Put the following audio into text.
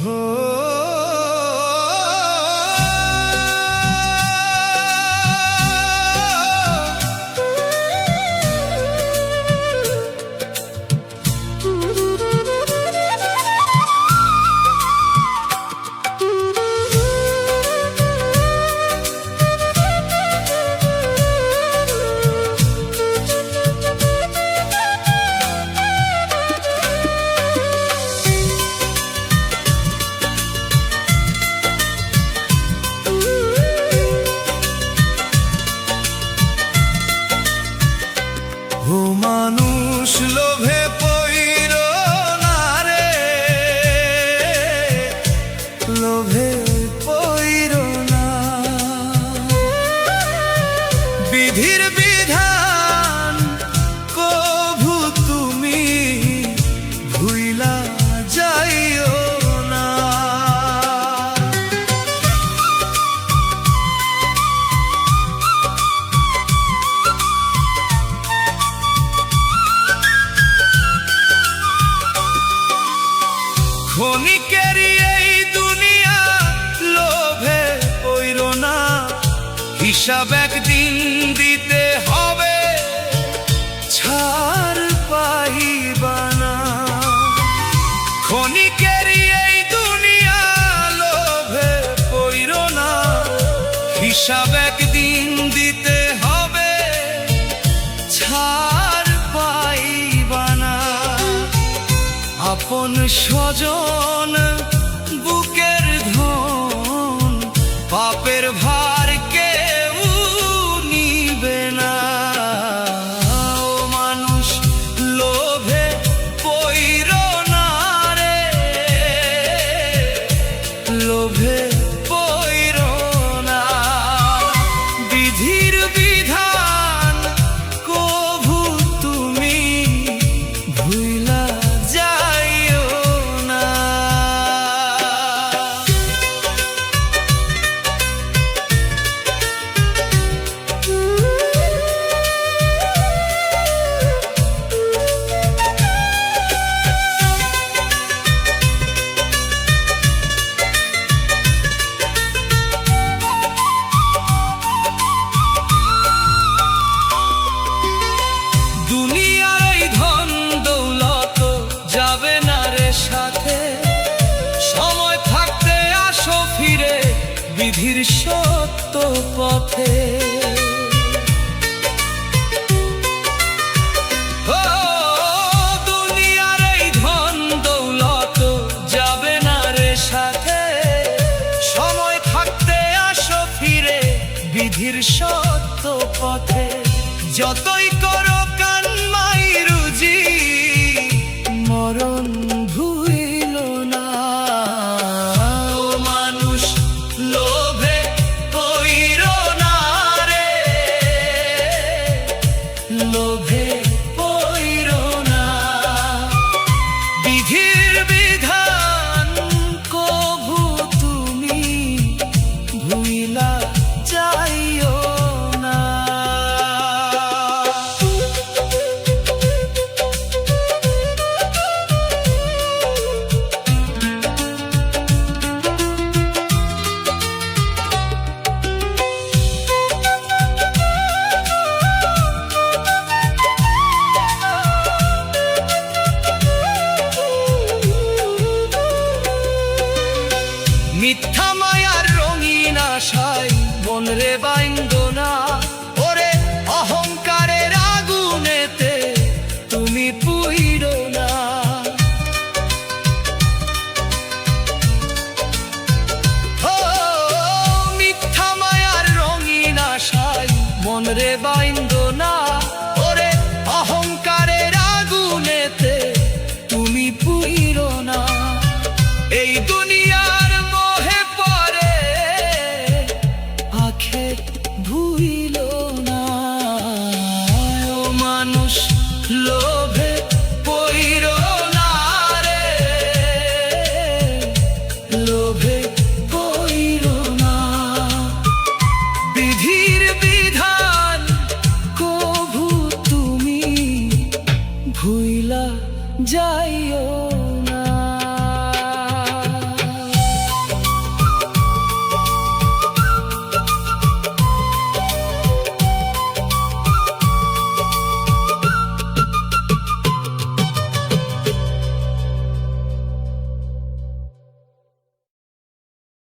ও মানুষ লোভে পইরো না রে, লোভে পইরো না। বিধির বিধান কভু তুমি ভুইলা যাইও না। ক্ষণিকেরই এই দুনিয়া, লোভে পইরো না, হিসাব একদিন দিতে হবে, ছাড় পাইবা না। ক্ষণিকেরই এই দুনিয়া, লোভে পইরো না, হিসাব একদিন দিতে হবে, ছাড় পাইবা না। আপন স্বজন বুকের ধন, পাপের ভার কেউ নিবে না। ও মানুষ লোভে পইরো না রে, লোভে পইরো না। বিধির বিধান কভু তুমি ভুইলা সাথে। সময় থাকতে আসো ফিরে বিধির সত্য পথে। ও দুনিয়ার এই ধন দৌলত যাবে না রে সাথে। সময় থাকতে আসো ফিরে বিধির সত্য পথে। যতই করো কানমাই রুজি, মরণ ভুইল না। ও মানুষ লোভে পইরো না রে, লোভে পইরো না। বিধির বিধান কভু তুমি ভুইলা যাইও না। মিথ্যা মায়ার রঙিন আশায় মন রে বাইন্দ না। ওরে অহংকারের আগুনেতে তুমি পুইরো না। ও মিথ্যা মায়ার রঙিন আশায় মন রে বাইন্দ না। ওরে অহংকারের আগুনেতে তুমি পুইরো না। এই